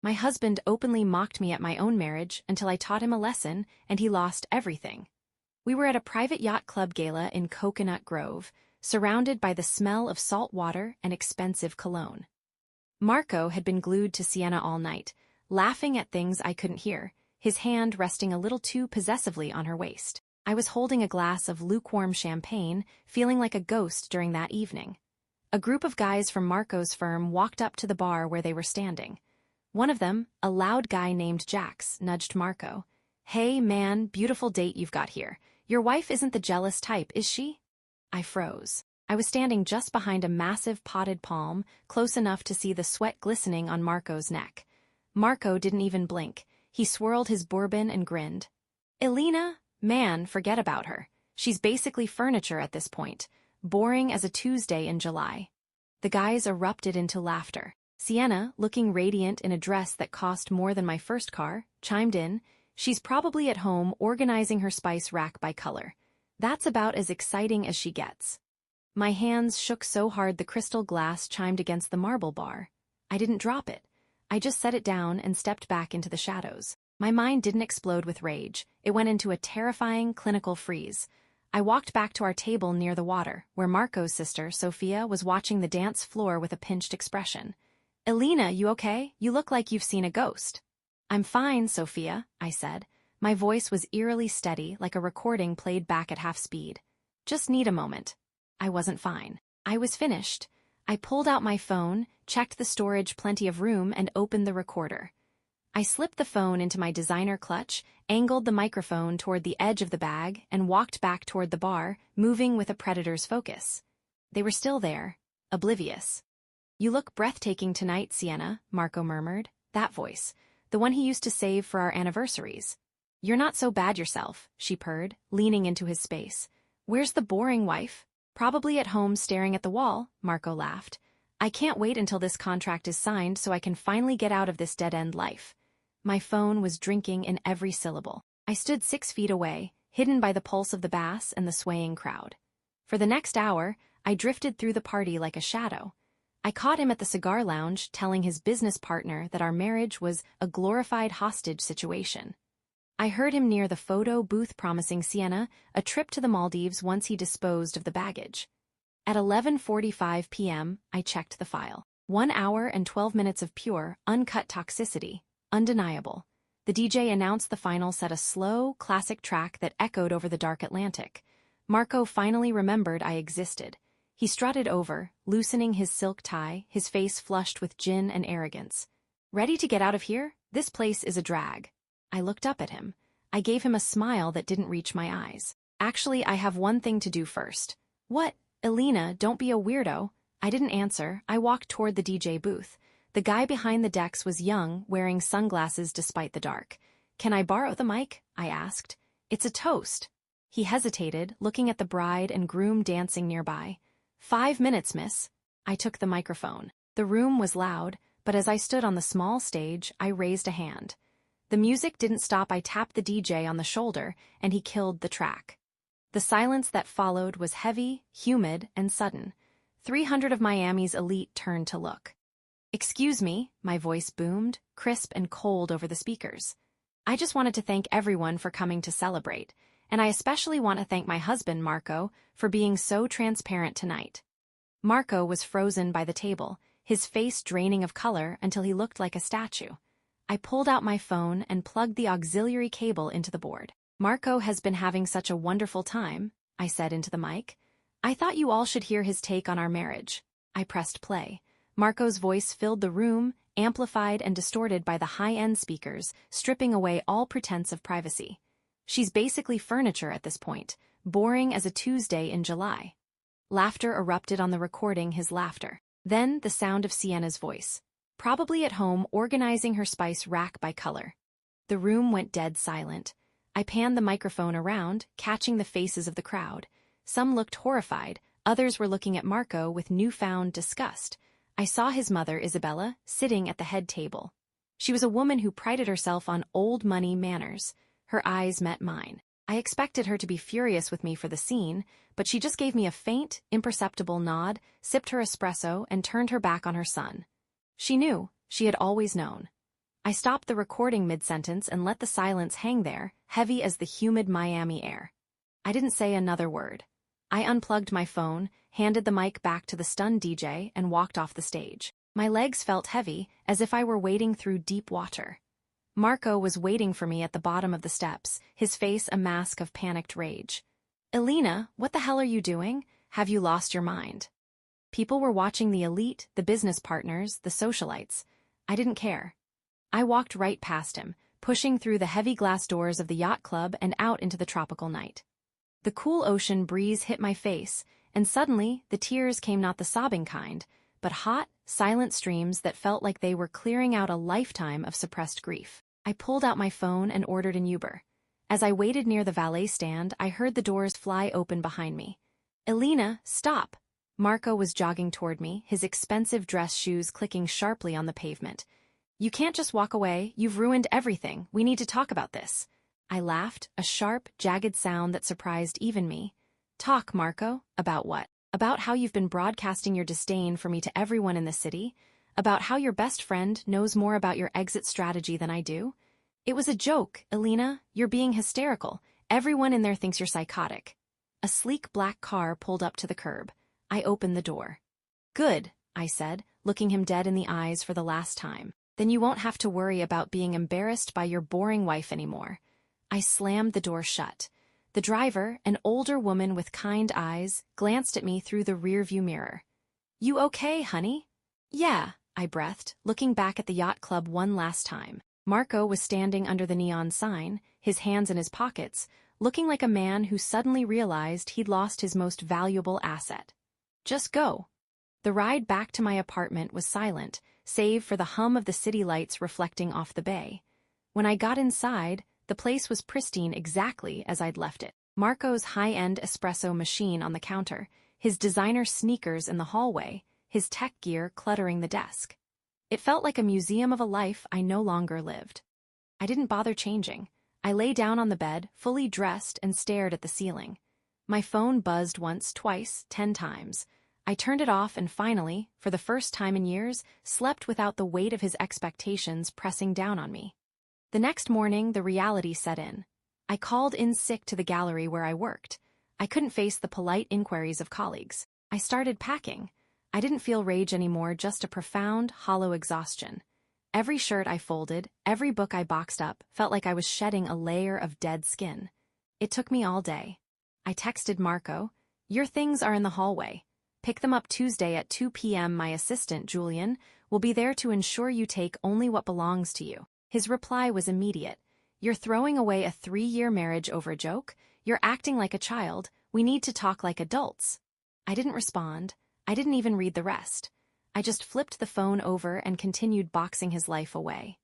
My husband openly mocked me at my own marriage until I taught him a lesson, and he lost everything. We were at a private yacht club gala in Coconut Grove, surrounded by the smell of salt water and expensive cologne. Marco had been glued to Sienna all night, laughing at things I couldn't hear, his hand resting a little too possessively on her waist. I was holding a glass of lukewarm champagne, feeling like a ghost during that evening. A group of guys from Marco's firm walked up to the bar where they were standing. One of them, a loud guy named Jax, nudged Marco. "Hey, man, beautiful date you've got here. Your wife isn't the jealous type, is she?" I froze. I was standing just behind a massive potted palm, close enough to see the sweat glistening on Marco's neck. Marco didn't even blink. He swirled his bourbon and grinned. "Elena? Man, forget about her. She's basically furniture at this point. Boring as a Tuesday in July." The guys erupted into laughter. Sienna, looking radiant in a dress that cost more than my first car, chimed in. "She's probably at home organizing her spice rack by color. That's about as exciting as she gets." My hands shook so hard the crystal glass chimed against the marble bar. I didn't drop it. I just set it down and stepped back into the shadows. My mind didn't explode with rage. It went into a terrifying, clinical freeze. I walked back to our table near the water, where Marco's sister, Sophia, was watching the dance floor with a pinched expression. "Elena, you okay? You look like you've seen a ghost." "I'm fine, Sophia," I said. My voice was eerily steady, like a recording played back at half speed. "Just need a moment." I wasn't fine. I was finished. I pulled out my phone, checked the storage, plenty of room, and opened the recorder. I slipped the phone into my designer clutch, angled the microphone toward the edge of the bag, and walked back toward the bar, moving with a predator's focus. They were still there, oblivious. "You look breathtaking tonight, Sienna," Marco murmured. That voice, the one he used to save for our anniversaries. "You're not so bad yourself," she purred, leaning into his space. "Where's the boring wife?" "Probably at home staring at the wall," Marco laughed. "I can't wait until this contract is signed so I can finally get out of this dead-end life." My phone was drinking in every syllable. I stood 6 feet away, hidden by the pulse of the bass and the swaying crowd. For the next hour, I drifted through the party like a shadow. I caught him at the cigar lounge telling his business partner that our marriage was a glorified hostage situation. I heard him near the photo booth promising Sienna a trip to the Maldives once he disposed of the baggage. At 11:45 p.m., I checked the file. 1 hour and 12 minutes of pure, uncut toxicity, undeniable. The DJ announced the final set a slow, classic track that echoed over the dark Atlantic. Marco finally remembered I existed. He strutted over, loosening his silk tie, his face flushed with gin and arrogance. "Ready to get out of here? This place is a drag." I looked up at him. I gave him a smile that didn't reach my eyes. "Actually, I have one thing to do first." "What? Elena, don't be a weirdo." I didn't answer. I walked toward the DJ booth. The guy behind the decks was young, wearing sunglasses despite the dark. "Can I borrow the mic?" I asked. "It's a toast." He hesitated, looking at the bride and groom dancing nearby. 5 minutes, miss." I took the microphone. The room was loud, but as I stood on the small stage, I raised a hand. The music didn't stop. I tapped the DJ on the shoulder, and he killed the track. The silence that followed was heavy, humid, and sudden. 300 of Miami's elite turned to look. "Excuse me," my voice boomed, crisp and cold over the speakers. "I just wanted to thank everyone for coming to celebrate, and I especially want to thank my husband, Marco, for being so transparent tonight." Marco was frozen by the table, his face draining of color until he looked like a statue. I pulled out my phone and plugged the auxiliary cable into the board. "Marco has been having such a wonderful time," I said into the mic. "I thought you all should hear his take on our marriage." I pressed play. Marco's voice filled the room, amplified and distorted by the high-end speakers, stripping away all pretense of privacy. "She's basically furniture at this point, boring as a Tuesday in July." Laughter erupted on the recording, his laughter. Then the sound of Sienna's voice. "Probably at home organizing her spice rack by color." The room went dead silent. I panned the microphone around, catching the faces of the crowd. Some looked horrified, others were looking at Marco with newfound disgust. I saw his mother, Isabella, sitting at the head table. She was a woman who prided herself on old money manners. Her eyes met mine. I expected her to be furious with me for the scene, but she just gave me a faint, imperceptible nod, sipped her espresso, and turned her back on her son. She knew. She had always known. I stopped the recording mid-sentence and let the silence hang there, heavy as the humid Miami air. I didn't say another word. I unplugged my phone, handed the mic back to the stunned DJ, and walked off the stage. My legs felt heavy, as if I were wading through deep water. Marco was waiting for me at the bottom of the steps, his face a mask of panicked rage. "Elena, what the hell are you doing? Have you lost your mind?" People were watching the elite, the business partners, the socialites. I didn't care. I walked right past him, pushing through the heavy glass doors of the yacht club and out into the tropical night. The cool ocean breeze hit my face, and suddenly the tears came not the sobbing kind, but hot, silent streams that felt like they were clearing out a lifetime of suppressed grief. I pulled out my phone and ordered an Uber. As I waited near the valet stand, I heard the doors fly open behind me. "Elena, stop!" Marco was jogging toward me, his expensive dress shoes clicking sharply on the pavement. "You can't just walk away, you've ruined everything, we need to talk about this." I laughed, a sharp, jagged sound that surprised even me. "Talk, Marco. About what? About how you've been broadcasting your disdain for me to everyone in the city? About how your best friend knows more about your exit strategy than I do? It was a joke, Elena. You're being hysterical. Everyone in there thinks you're psychotic." A sleek black car pulled up to the curb. I opened the door. "Good," I said, looking him dead in the eyes for the last time. "Then you won't have to worry about being embarrassed by your boring wife anymore." I slammed the door shut. The driver, an older woman with kind eyes, glanced at me through the rearview mirror. "You okay, honey?" "Yeah," I breathed, looking back at the yacht club one last time. Marco was standing under the neon sign, his hands in his pockets, looking like a man who suddenly realized he'd lost his most valuable asset. "Just go." The ride back to my apartment was silent, save for the hum of the city lights reflecting off the bay. When I got inside, the place was pristine exactly as I'd left it. Marco's high-end espresso machine on the counter, his designer sneakers in the hallway, his tech gear cluttering the desk. It felt like a museum of a life I no longer lived. I didn't bother changing. I lay down on the bed, fully dressed, and stared at the ceiling. My phone buzzed once, twice, 10 times. I turned it off and finally, for the first time in years, slept without the weight of his expectations pressing down on me. The next morning, the reality set in. I called in sick to the gallery where I worked. I couldn't face the polite inquiries of colleagues. I started packing. I didn't feel rage anymore, just a profound, hollow exhaustion. Every shirt I folded, every book I boxed up, felt like I was shedding a layer of dead skin. It took me all day. I texted Marco, "Your things are in the hallway. Pick them up Tuesday at 2 p.m. My assistant, Julian, will be there to ensure you take only what belongs to you." His reply was immediate. "You're throwing away a 3-year marriage over a joke? You're acting like a child. We need to talk like adults." I didn't respond. I didn't even read the rest. I just flipped the phone over and continued boxing his life away.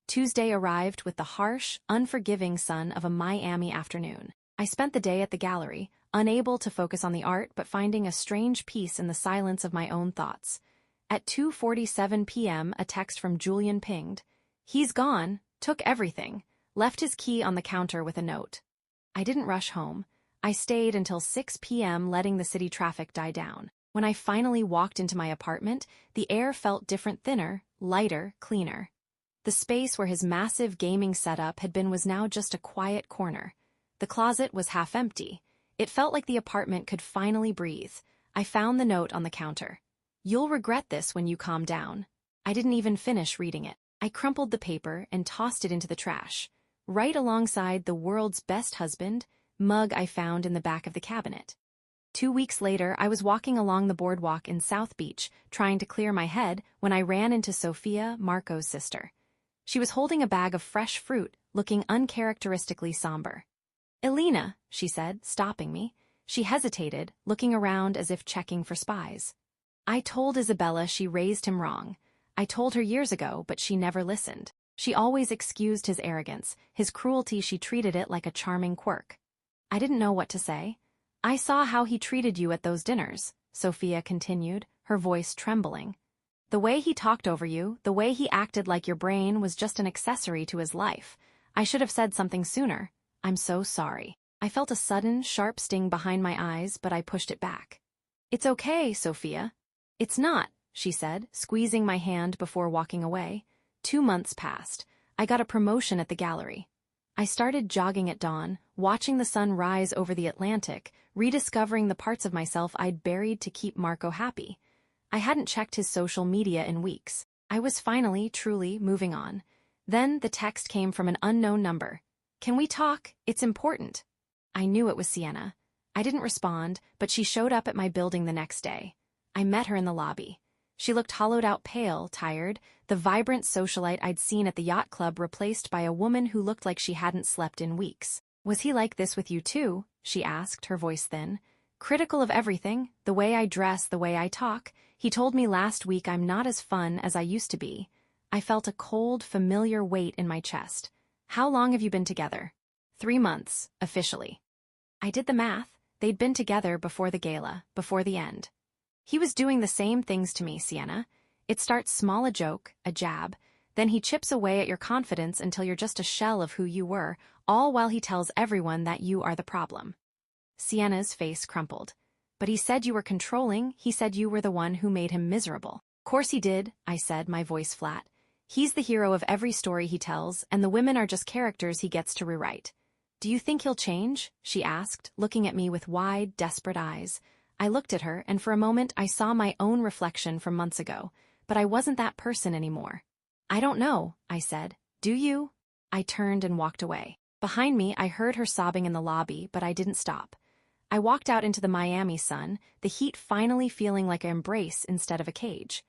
Tuesday arrived with the harsh, unforgiving sun of a Miami afternoon. I spent the day at the gallery, unable to focus on the art but finding a strange peace in the silence of my own thoughts. At 2:47 p.m. a text from Julian pinged. He's gone, took everything, left his key on the counter with a note. I didn't rush home. I stayed until 6 p.m. letting the city traffic die down. When I finally walked into my apartment, the air felt different, thinner, lighter, cleaner. The space where his massive gaming setup had been was now just a quiet corner. The closet was half empty. It felt like the apartment could finally breathe. I found the note on the counter. "You'll regret this when you calm down." I didn't even finish reading it. I crumpled the paper and tossed it into the trash, right alongside the world's best husband mug I found in the back of the cabinet. 2 weeks later, I was walking along the boardwalk in South Beach, trying to clear my head, when I ran into Sophia, Marco's sister. She was holding a bag of fresh fruit, looking uncharacteristically somber. "Elena," she said, stopping me. She hesitated, looking around as if checking for spies. "I told Isabella she raised him wrong. I told her years ago, but she never listened. She always excused his arrogance, his cruelty. She treated it like a charming quirk." I didn't know what to say. "I saw how he treated you at those dinners," Sophia continued, her voice trembling. "The way he talked over you, the way he acted like your brain was just an accessory to his life. I should have said something sooner. I'm so sorry." I felt a sudden, sharp sting behind my eyes, but I pushed it back. "It's okay, Sophia." "It's not," she said, squeezing my hand before walking away. 2 months passed. I got a promotion at the gallery. I started jogging at dawn, watching the sun rise over the Atlantic, rediscovering the parts of myself I'd buried to keep Marco happy. I hadn't checked his social media in weeks. I was finally, truly moving on. Then the text came from an unknown number. "Can we talk? It's important." I knew it was Sienna. I didn't respond, but she showed up at my building the next day. I met her in the lobby. She looked hollowed out, pale, tired, the vibrant socialite I'd seen at the yacht club replaced by a woman who looked like she hadn't slept in weeks. "Was he like this with you too?" she asked, her voice thin. "Critical of everything, the way I dress, the way I talk. He told me last week I'm not as fun as I used to be." I felt a cold, familiar weight in my chest. "How long have you been together?" 3 months, officially. I did the math. They'd been together before the gala, before the end. "He was doing the same things to me, Sienna. It starts small, a joke, a jab. Then he chips away at your confidence until you're just a shell of who you were, all while he tells everyone that you are the problem." Sienna's face crumpled. "But he said you were controlling. He said you were the one who made him miserable." "Course he did," I said, my voice flat. "He's the hero of every story he tells, and the women are just characters he gets to rewrite." "Do you think he'll change?" she asked, looking at me with wide, desperate eyes. I looked at her, and for a moment I saw my own reflection from months ago, but I wasn't that person anymore. "I don't know," I said. "Do you?" I turned and walked away. Behind me, I heard her sobbing in the lobby, but I didn't stop. I walked out into the Miami sun, the heat finally feeling like an embrace instead of a cage.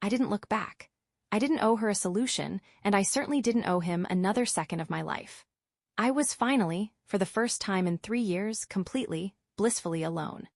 I didn't look back. I didn't owe her a solution, and I certainly didn't owe him another second of my life. I was finally, for the first time in 3 years, completely, blissfully alone.